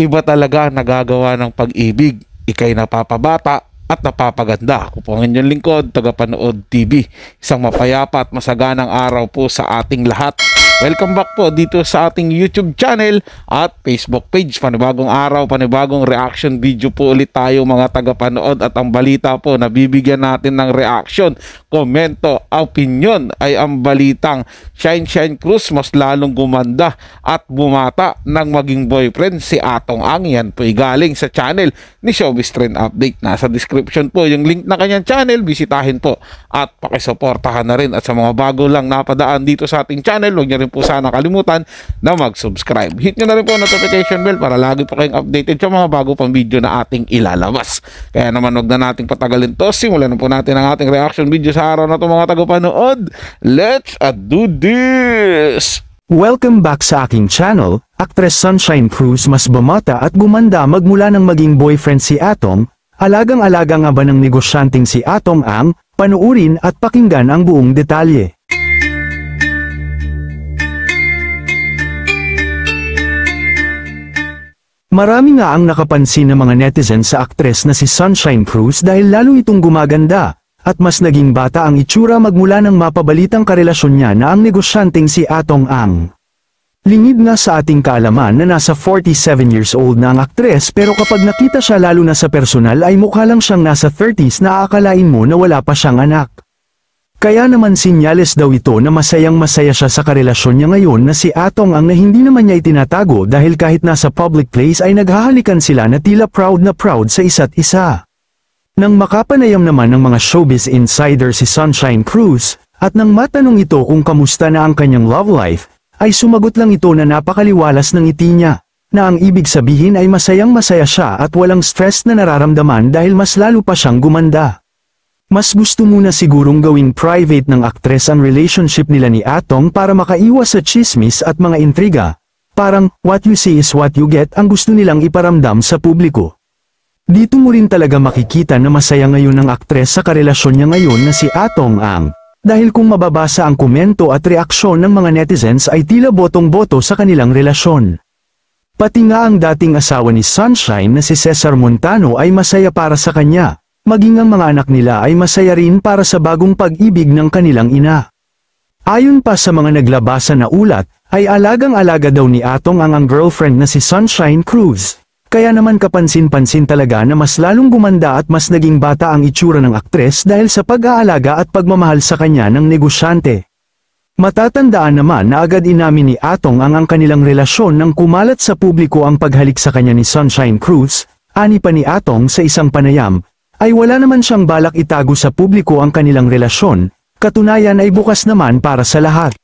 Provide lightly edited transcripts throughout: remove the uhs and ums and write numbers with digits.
Iba talaga ang nagagawa ng pag-ibig. Ika'y napapabata at napapaganda. Ako po ang inyong lingkod, Tagapanood TV. Isang mapayapa at masaganang araw po sa ating lahat. Welcome back po dito sa ating YouTube channel at Facebook page. Panibagong araw, panibagong reaction video po ulit tayo mga tagapanood. At ang balita po na bibigyan natin ng reaction, komento, opinion ay ang balitang Shine Cruz mas lalong gumanda at bumata ng maging boyfriend si Atong Ang. Yan po ay galing sa channel ni Showbiz Trend Update. Nasa description po yung link na kanyang channel. Bisitahin po at pakisuportahan na rin. At sa mga bago lang napadaan dito sa ating channel, huwag niyo rin po sana kalimutan na mag-subscribe. Hit nyo na rin po notification bell para lagi po kayong updated sa mga bago pang video na ating ilalabas. Kaya naman huwag na nating patagalin to. Simulan na po natin ang ating reaction video sa araw na ito mga tagapanood. Let's do this! Welcome back sa aking channel. Actress Sunshine Cruz mas bumata at gumanda magmula ng maging boyfriend si Atong. Alagang-alaga nga ba ng negosyanteng si Atong Ang? Panuurin at pakinggan ang buong detalye. Marami nga ang nakapansin ng mga netizens sa aktres na si Sunshine Cruz dahil lalo itong gumaganda, at mas naging bata ang itsura magmula ng mapabalitang karelasyon niya na ang negosyanteng si Atong Ang. Lingid nga sa ating kaalaman na nasa 47 years old na ang aktres pero kapag nakita siya lalo na sa personal ay mukha lang siyang nasa 30s na aakalain mo na wala pa siyang anak. Kaya naman sinyales daw ito na masayang-masaya siya sa karelasyon niya ngayon na si Atong Ang na hindi naman niya itinatago dahil kahit nasa public place ay naghahalikan sila na tila proud na proud sa isa't isa. Nang makapanayam naman ng mga showbiz insider si Sunshine Cruz, at nang matanong ito kung kamusta na ang kanyang love life, ay sumagot lang ito na napakaliwalas ng ngiti niya, na ang ibig sabihin ay masayang-masaya siya at walang stress na nararamdaman dahil mas lalo pa siyang gumanda. Mas gusto muna sigurong gawing private ng aktres ang relationship nila ni Atong para makaiwas sa chismis at mga intriga. Parang, what you see is what you get ang gusto nilang iparamdam sa publiko. Dito mo rin talaga makikita na masaya ngayon ng aktres sa karelasyon niya ngayon na si Atong Ang. Dahil kung mababasa ang komento at reaksyon ng mga netizens ay tila botong-boto sa kanilang relasyon. Pati nga ang dating asawa ni Sunshine na si Cesar Montano ay masaya para sa kanya. Maging ang mga anak nila ay masaya rin para sa bagong pag-ibig ng kanilang ina. Ayon pa sa mga naglabasan na ulat, ay alagang-alaga daw ni Atong ang girlfriend na si Sunshine Cruz. Kaya naman kapansin-pansin talaga na mas lalong gumanda at mas naging bata ang itsura ng aktres dahil sa pag-aalaga at pagmamahal sa kanya ng negosyante. Matatandaan naman na agad inamin ni Atong ang kanilang relasyon nang kumalat sa publiko ang paghalik sa kanya ni Sunshine Cruz. Ani pa ni Atong sa isang panayam, ay wala naman siyang balak itago sa publiko ang kanilang relasyon, katunayan ay bukas naman para sa lahat.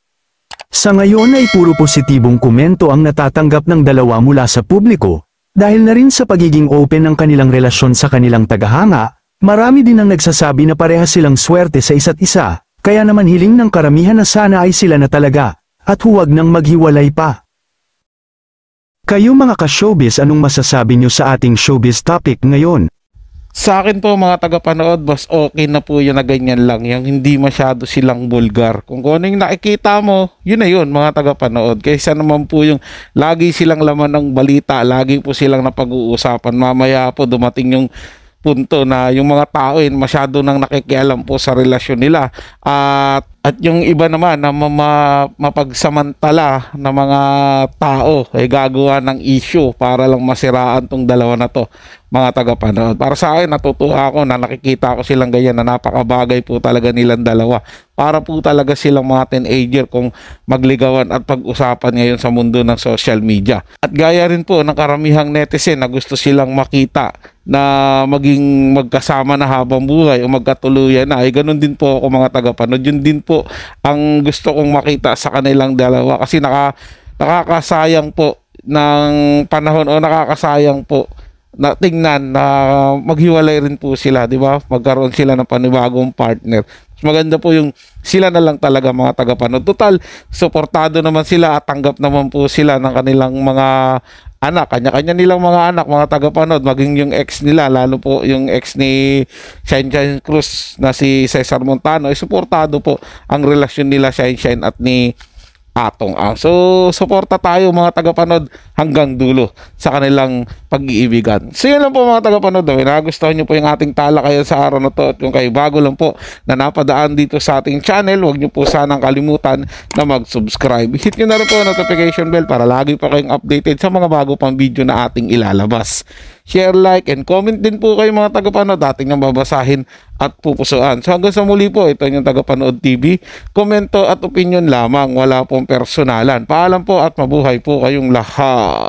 Sa ngayon ay puro positibong komento ang natatanggap ng dalawa mula sa publiko, dahil na rin sa pagiging open ng kanilang relasyon sa kanilang tagahanga, marami din ang nagsasabi na parehas silang swerte sa isa't isa, kaya naman hiling ng karamihan na sana ay sila na talaga, at huwag nang maghiwalay pa. Kayo mga ka-showbiz, anong masasabi nyo sa ating showbiz topic ngayon? Sa akin po mga tagapanood, mas okay na po yun na ganyan lang, yung hindi masyado silang bulgar. Kung ano yung nakikita mo, yun na yun mga tagapanood. Kaysa naman po yung lagi silang laman ng balita, lagi po silang napag-uusapan. Mamaya po dumating yung punto na yung mga tao masyado nang nakikialam po sa relasyon nila. At yung iba naman na mapagsamantala na mga tao ay gagawa ng issue para lang masiraan tong dalawa na to mga tagapanood. Para sa akin, natutuwa ako na nakikita ko silang ganyan na napakabagay po talaga nilang dalawa. Para po talaga silang mga teenager kung magligawan at pag-usapan ngayon sa mundo ng social media. At gaya rin po ng karamihang netizen na gusto silang makita na maging magkasama na habang buhay o magkatuluyan na, ay ganun din po ako mga tagapanood. Yun din po ang gusto kong makita sa kanilang dalawa kasi nakakasayang po ng panahon o nakakasayang po na tingnan na maghiwalay rin po sila, di ba? Magkaroon sila ng panibagong partner. Mas maganda po yung sila na lang talaga mga tagapanood. Total, suportado naman sila at tanggap naman po sila ng kanilang mga anak, kanya-kanya nilang mga anak, mga tagapanood, maging yung ex nila, lalo po yung ex ni Shine Cruz na si Cesar Montano, ay suportado po ang relasyon nila Shine at ni Atong Ang. So, suporta tayo mga tagapanood hanggang dulo sa kanilang pag-iibigan. So, yun lang po mga tagapanood. Nagustuhan nyo po yung ating talakayan sa araw na to at yung kayo bago lang po na napadaan dito sa ating channel, huwag nyo po sanang kalimutan na mag-subscribe. Hit nyo na rin po ang notification bell para lagi pa kayong updated sa mga bago pang video na ating ilalabas. Share, like, and comment din po kayo mga tagapanood. Ating nang babasahin at pupusuan. So hanggang sa muli po, ito yung Tagapanood TV. Komento at opinion lamang, wala pong personalan. Paalam po at mabuhay po kayong lahat.